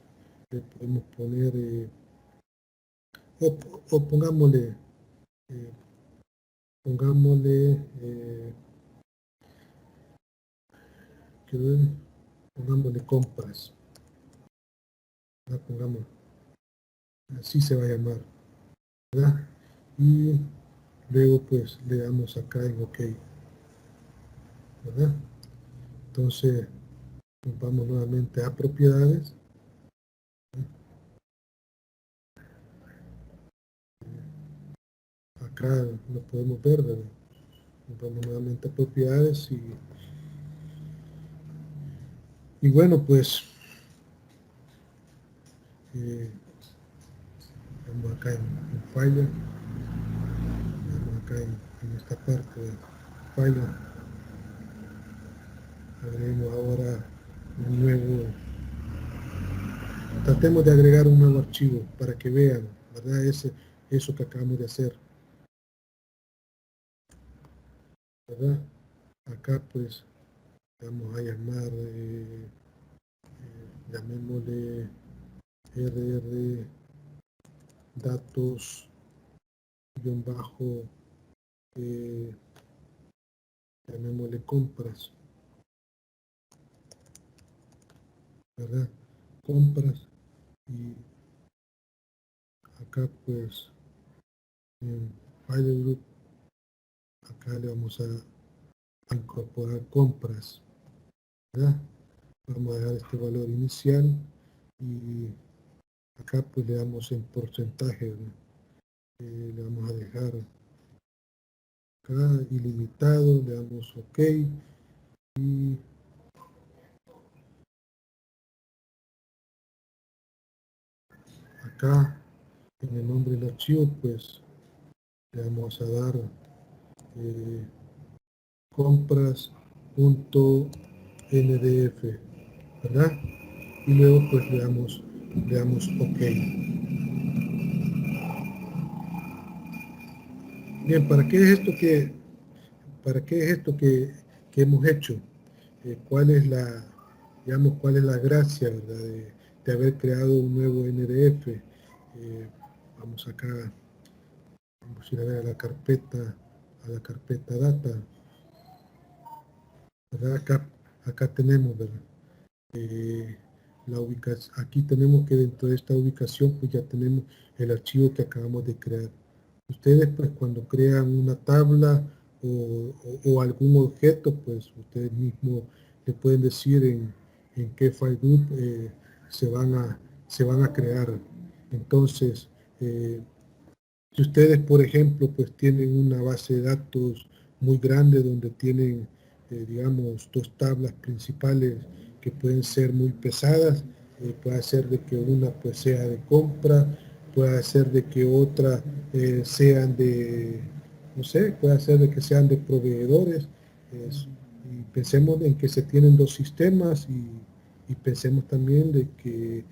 le podemos poner, o, o eh, pongámosle, quiero ver, pongámosle compras, ¿verdad? Pongamos, así se va a llamar, ¿verdad? Y luego pues le damos acá en OK, ¿verdad? Entonces vamos nuevamente a propiedades. Acá lo podemos ver, ¿verdad? Vamos nuevamente a propiedades y bueno, pues eh, vamos acá en Filer, vamos acá en esta parte de Filer, agreguemos ahora un nuevo, tratemos de agregar un nuevo archivo para que vean, ¿verdad? Eso que acabamos de hacer, ¿verdad? Acá pues vamos a llamar llamémosle RR datos guión bajo, llamémosle compras, ¿verdad? Compras, y acá pues en file group, acá le vamos a incorporar compras, ¿verdad? Vamos a dejar este valor inicial y acá pues le damos en porcentaje, ¿verdad? Le vamos a dejar acá ilimitado, le damos OK y acá en el nombre del archivo pues le vamos a dar compras.ndf, ¿verdad? Y luego pues le damos OK. Bien, ¿para qué es esto que hemos hecho? ¿Cuál es la, digamos, cuál es la gracia, ¿verdad? De haber creado un nuevo NDF? Vamos acá, vamos a ir a ver a la carpeta data, ¿verdad? Acá tenemos, ¿verdad? La ubicación, aquí tenemos que dentro de esta ubicación pues ya tenemos el archivo que acabamos de crear. Ustedes pues cuando crean una tabla o algún objeto, pues ustedes mismos le pueden decir en qué file group se van a crear. Entonces, si ustedes, por ejemplo, pues tienen una base de datos muy grande donde tienen, digamos, dos tablas principales que pueden ser muy pesadas, puede ser de que una pues sea de compra, puede ser de que otra sean de, no sé, puede ser de que sean de proveedores. Y pensemos en que se tienen dos sistemas y pensemos también de que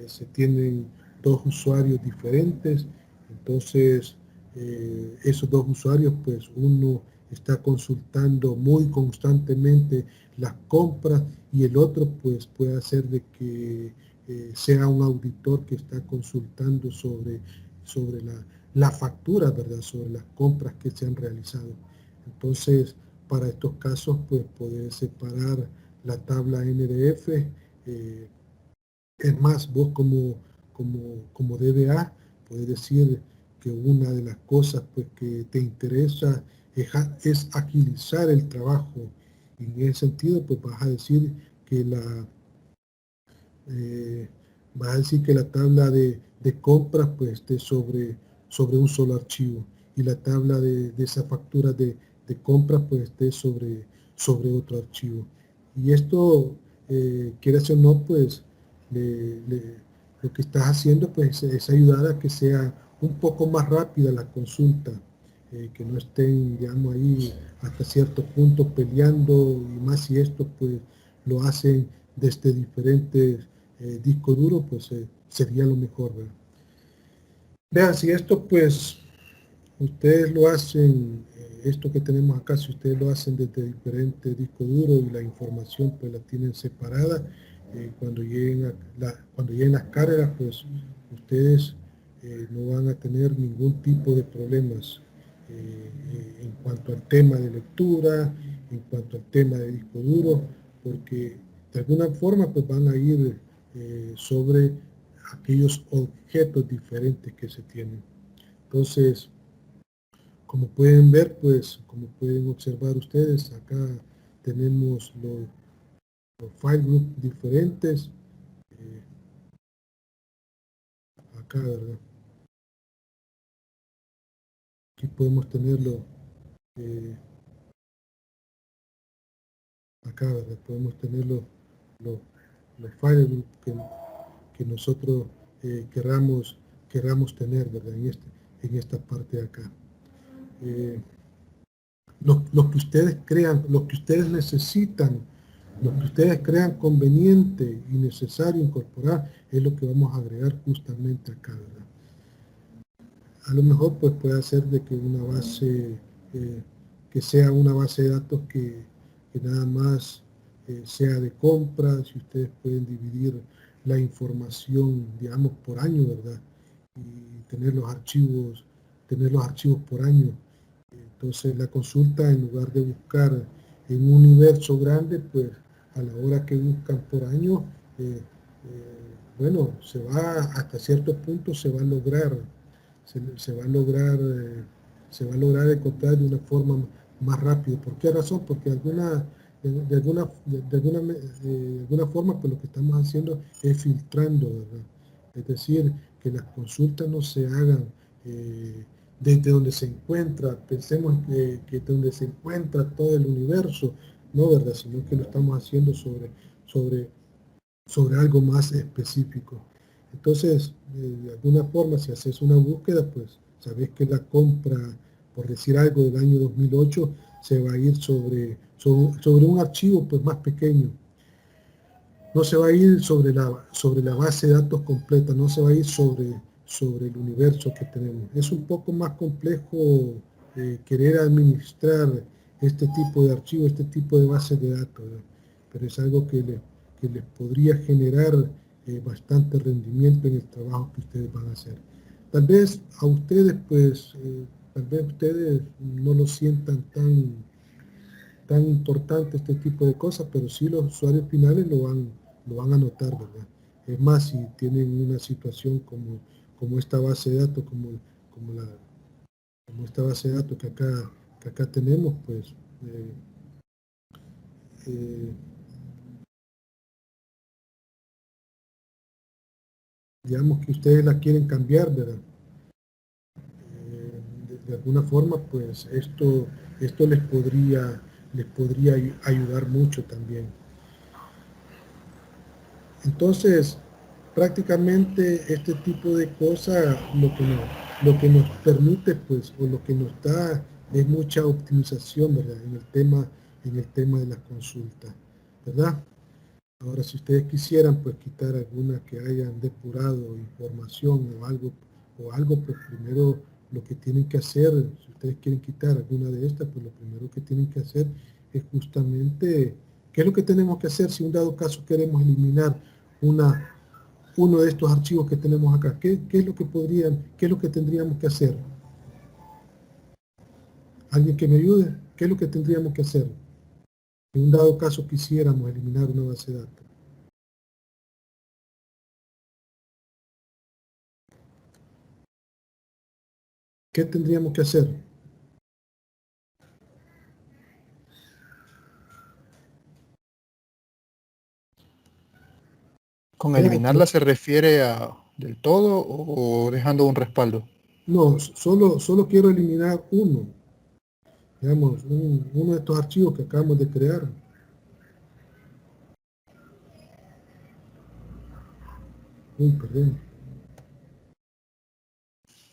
se tienen dos usuarios diferentes. Entonces, esos dos usuarios, pues uno está consultando muy constantemente las compras y el otro, pues puede hacer de que sea un auditor que está consultando sobre la factura, ¿verdad? Sobre las compras que se han realizado. Entonces, para estos casos, pues poder separar la tabla NDF. Es más, vos como DBA puedes decir que una de las cosas pues, que te interesa es agilizar el trabajo. Y en ese sentido, pues vas a decir que eh, la tabla de compras pues, esté sobre un solo archivo y la tabla de esa factura de compras pues, esté sobre otro archivo. Y esto, quieras o no, pues lo que estás haciendo pues, es ayudar a que sea un poco más rápida la consulta, que no estén, digamos, ahí hasta cierto punto peleando, y más si esto pues lo hacen desde diferentes discos duros, pues sería lo mejor, ¿verdad? Vean, si esto pues ustedes lo hacen, esto que tenemos acá, si ustedes lo hacen desde diferentes discos duros y la información pues la tienen separada, cuando lleguen las cargas, pues ustedes no van a tener ningún tipo de problemas en cuanto al tema de lectura, en cuanto al tema de disco duro, porque de alguna forma pues van a ir sobre aquellos objetos diferentes que se tienen. Entonces, como pueden ver, pues, como pueden observar ustedes, acá tenemos los file group diferentes. Acá, ¿verdad? Aquí podemos tenerlo, acá, ¿verdad? Podemos tenerlo, los file group que nosotros querramos tener, ¿verdad? En esta parte de acá. Lo que ustedes crean, lo que ustedes necesitan, lo que ustedes crean conveniente y necesario incorporar es lo que vamos a agregar justamente acá, ¿verdad? A lo mejor pues puede ser de que una base, que sea una base de datos que nada más sea de compras y ustedes pueden dividir la información, digamos, por año, ¿verdad? Y tener los archivos por año. Entonces la consulta, en lugar de buscar en un universo grande, pues a la hora que buscan por año, bueno, se va hasta cierto punto, se va a lograr, se va a lograr, se va a lograr encontrar de una forma más rápida. ¿Por qué razón? Porque de alguna forma, pues lo que estamos haciendo es filtrando, ¿verdad? Es decir, que las consultas no se hagan desde donde se encuentra, pensemos que donde se encuentra todo el universo, no, ¿verdad? Sino que lo estamos haciendo sobre, sobre algo más específico. Entonces, de alguna forma, si haces una búsqueda, pues sabes que la compra, por decir algo, del año 2008, se va a ir sobre un archivo pues más pequeño. No se va a ir sobre la base de datos completa, no se va a ir sobre el universo que tenemos. Es un poco más complejo querer administrar este tipo de archivos, este tipo de bases de datos, ¿no? Pero es algo que les podría generar bastante rendimiento en el trabajo que ustedes van a hacer. Tal vez a ustedes, pues, tal vez ustedes no lo sientan tan importante este tipo de cosas, pero sí los usuarios finales lo van a notar, ¿verdad? Es más, si tienen una situación como esta base de datos, como, como esta base de datos que acá tenemos, pues eh, digamos que ustedes la quieren cambiar, ¿verdad? De alguna forma, pues esto les podría ayudar mucho también. Entonces, prácticamente este tipo de cosas lo que nos permite, pues, o lo que nos da es mucha optimización, ¿verdad? En el tema de la consulta, ¿verdad? Ahora, si ustedes quisieran, pues, quitar alguna que hayan depurado información o algo, pues, primero lo que tienen que hacer, si ustedes quieren quitar alguna de estas, pues, lo primero que tienen que hacer es justamente, ¿qué es lo que tenemos que hacer si un dado caso queremos eliminar uno de estos archivos que tenemos acá? ¿Qué es lo que qué es lo que tendríamos que hacer? ¿Alguien que me ayude? ¿Qué es lo que tendríamos que hacer? En un dado caso quisiéramos eliminar una base de datos. ¿Qué tendríamos que hacer?
¿Con
Vean que
eliminarla se refiere a del todo o dejando un respaldo?
no, solo quiero eliminar uno, digamos, uno de estos archivos que acabamos de crear. Uy, perdón.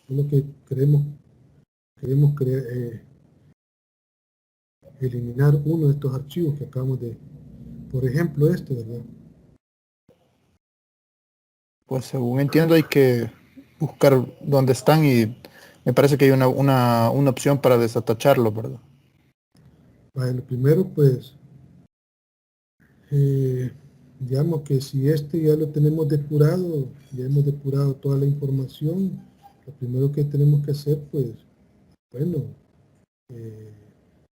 Solo que queremos eliminar uno de estos archivos que acabamos de, por ejemplo, este, ¿verdad?
Pues según entiendo hay que buscar dónde están y me parece que hay una opción para desatacharlo, ¿verdad?
Bueno, primero, pues, eh, digamos que si este ya lo tenemos depurado, ya hemos depurado toda la información, lo primero que tenemos que hacer, pues, bueno, eh,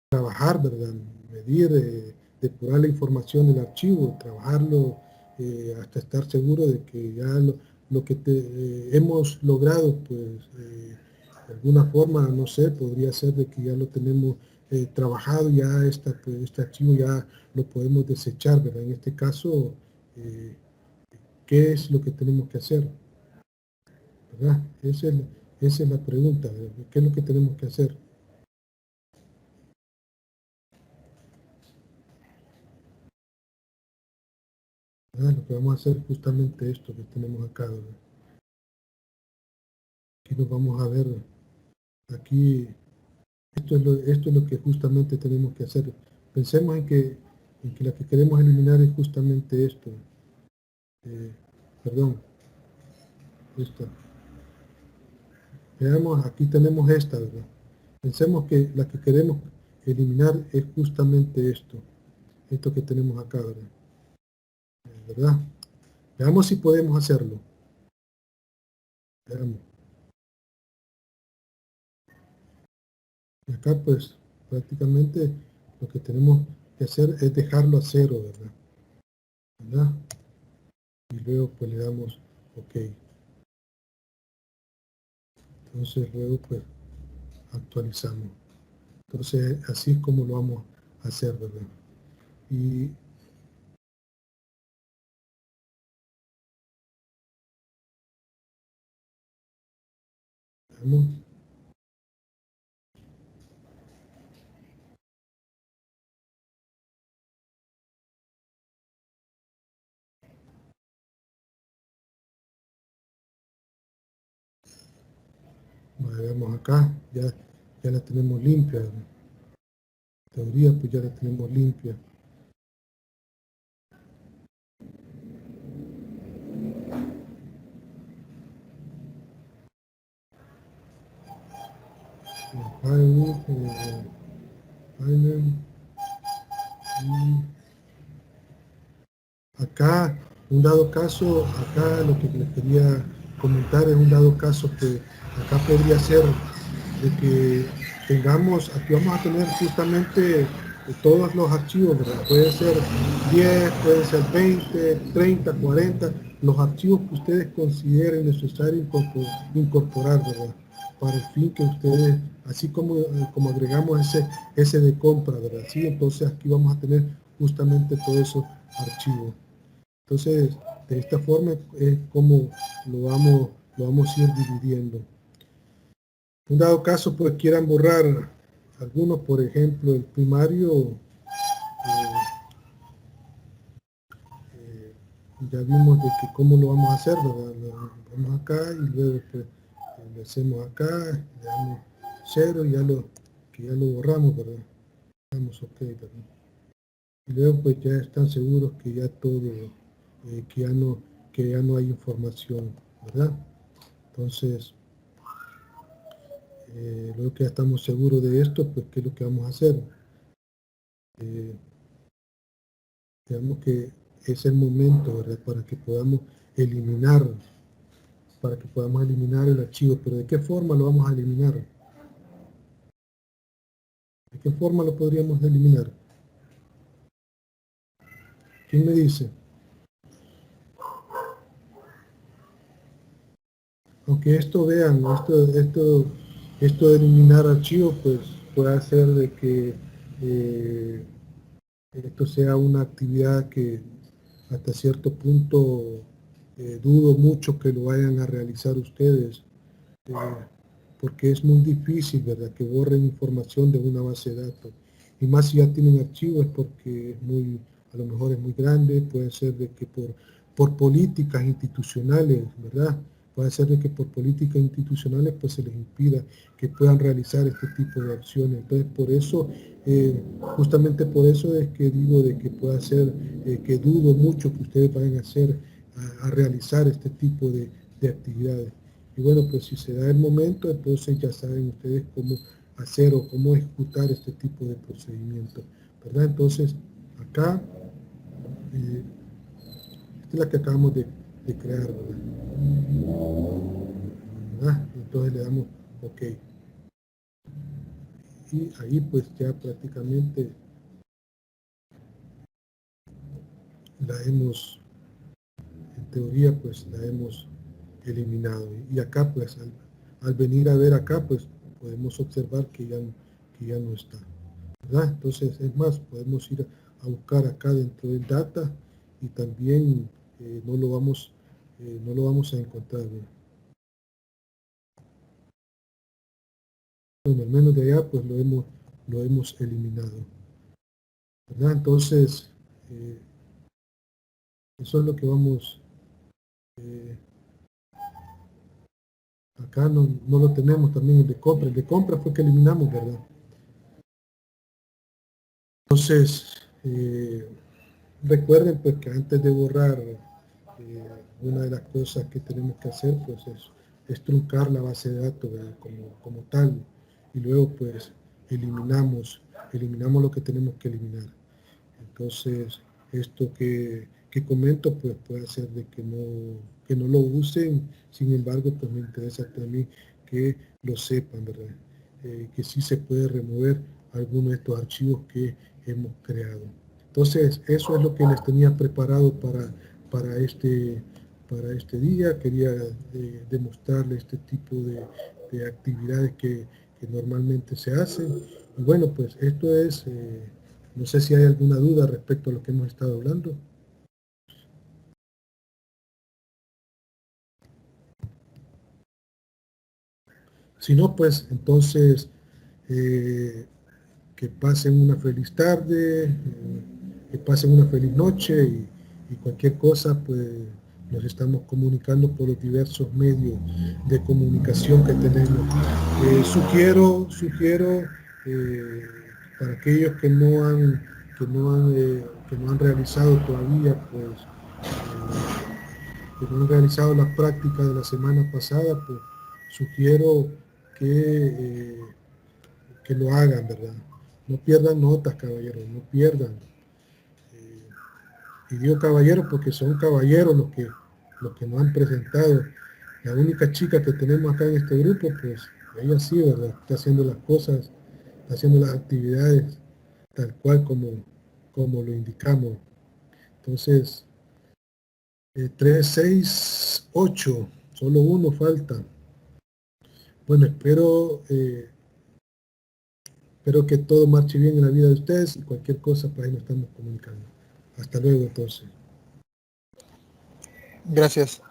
trabajar, ¿verdad? Medir, depurar la información del archivo, trabajarlo hasta estar seguro de que ya lo que hemos logrado, pues, de alguna forma, no sé, podría ser de que ya lo tenemos trabajado, ya pues, este archivo ya lo podemos desechar, ¿verdad? En este caso, eh, ¿qué es lo que tenemos que hacer? ¿Verdad? Esa es la pregunta, ¿verdad? ¿Qué es lo que tenemos que hacer? ¿Verdad? Lo que vamos a hacer es justamente esto que tenemos acá, ¿verdad? Aquí nos vamos a ver, aquí, esto es lo que justamente tenemos que hacer. Pensemos en que la que queremos eliminar es justamente esto. Eh, perdón, esta. Veamos, aquí tenemos esta, ¿verdad? Pensemos que la que queremos eliminar es justamente esto que tenemos acá, ¿verdad? ¿Verdad? Veamos si podemos hacerlo. Veamos. Y acá pues prácticamente lo que tenemos que hacer es dejarlo a cero, ¿verdad? ¿Verdad? Y luego pues le damos OK. Entonces luego pues actualizamos. Entonces así es como lo vamos a hacer, ¿verdad? Y veamos. Veamos acá, ya la tenemos limpia, ¿verdad? En teoría pues ya la tenemos limpia. Acá, un dado caso, acá lo que les quería comentar es un dado caso que acá podría ser de que tengamos, aquí vamos a tener justamente todos los archivos, ¿verdad? Pueden ser 10, pueden ser 20, 30, 40, los archivos que ustedes consideren necesario incorporar, ¿verdad? Para el fin que ustedes, así como agregamos ese de compra, ¿verdad? Sí, entonces aquí vamos a tener justamente todos esos archivos. Entonces, de esta forma es como lo vamos a ir dividiendo. En dado caso, pues quieran borrar algunos, por ejemplo, el primario, ya vimos de que cómo lo vamos a hacer, ¿verdad? Lo vamos acá y luego pues, le hacemos acá, le damos 0 y ya lo borramos, ¿verdad? Damos OK, ¿verdad? Y luego pues ya están seguros que ya todo, que ya no hay información, ¿verdad? Entonces, luego que ya estamos seguros de esto, pues ¿qué es lo que vamos a hacer? Digamos que es el momento, ¿verdad? Para que podamos eliminar el archivo. Pero ¿de qué forma lo vamos a eliminar? ¿De qué forma lo podríamos eliminar? ¿Quién me dice? Aunque esto vean, esto de eliminar archivos, pues puede hacer de que esto sea una actividad que hasta cierto punto dudo mucho que lo vayan a realizar ustedes, eh, porque es muy difícil, ¿verdad?, que borren información de una base de datos. Y más si ya tienen archivos porque a lo mejor es muy grande, puede ser de que por políticas institucionales, ¿verdad? Puede ser de que por políticas institucionales pues se les impida que puedan realizar este tipo de acciones. Entonces por eso, justamente por eso es que digo de que pueda ser, que dudo mucho que ustedes vayan a hacer, a realizar este tipo de actividades. Y bueno, pues si se da el momento, entonces ya saben ustedes cómo hacer o cómo ejecutar este tipo de procedimiento, ¿verdad? Entonces, acá, esta es la que acabamos de crear, ¿verdad? Entonces le damos OK. Y ahí pues ya prácticamente la hemos, en teoría pues la hemos eliminado. Y acá pues al venir a ver acá pues podemos observar que ya no está, ¿verdad? Entonces es más, podemos ir a buscar acá dentro del data y también no lo vamos a encontrar, ¿verdad? Bueno, al menos de allá pues lo hemos eliminado, ¿verdad? Entonces eso es lo que vamos, eh, acá no lo tenemos también el de compra fue que eliminamos, ¿verdad? Entonces, recuerden pues que antes de borrar, una de las cosas que tenemos que hacer pues es truncar la base de datos, ¿verdad?, como tal, y luego pues eliminamos lo que tenemos que eliminar. Entonces, esto que comento, pues puede ser de que no lo usen. Sin embargo, pues me interesa también que lo sepan, ¿verdad? Que sí se puede remover algunos de estos archivos que hemos creado. Entonces, eso es lo que les tenía preparado para este día. Quería demostrarles este tipo de actividades que normalmente se hacen. Y bueno, pues esto es, no sé si hay alguna duda respecto a lo que hemos estado hablando. Si no, pues entonces que pasen una feliz tarde, que pasen una feliz noche y cualquier cosa, pues nos estamos comunicando por los diversos medios de comunicación que tenemos. Sugiero para aquellos que no han realizado todavía, pues que no han realizado la práctica de la semana pasada, pues sugiero que lo hagan, ¿verdad? No pierdan notas, caballeros, no pierdan. Y digo caballeros porque son caballeros los que nos han presentado. La única chica que tenemos acá en este grupo, pues ella sí, ¿verdad? Está haciendo las cosas, está haciendo las actividades tal cual como lo indicamos. Entonces, 3, 6, 8, solo uno falta. Bueno, espero que todo marche bien en la vida de ustedes y cualquier cosa, pues ahí nos estamos comunicando. Hasta luego, entonces.
Gracias.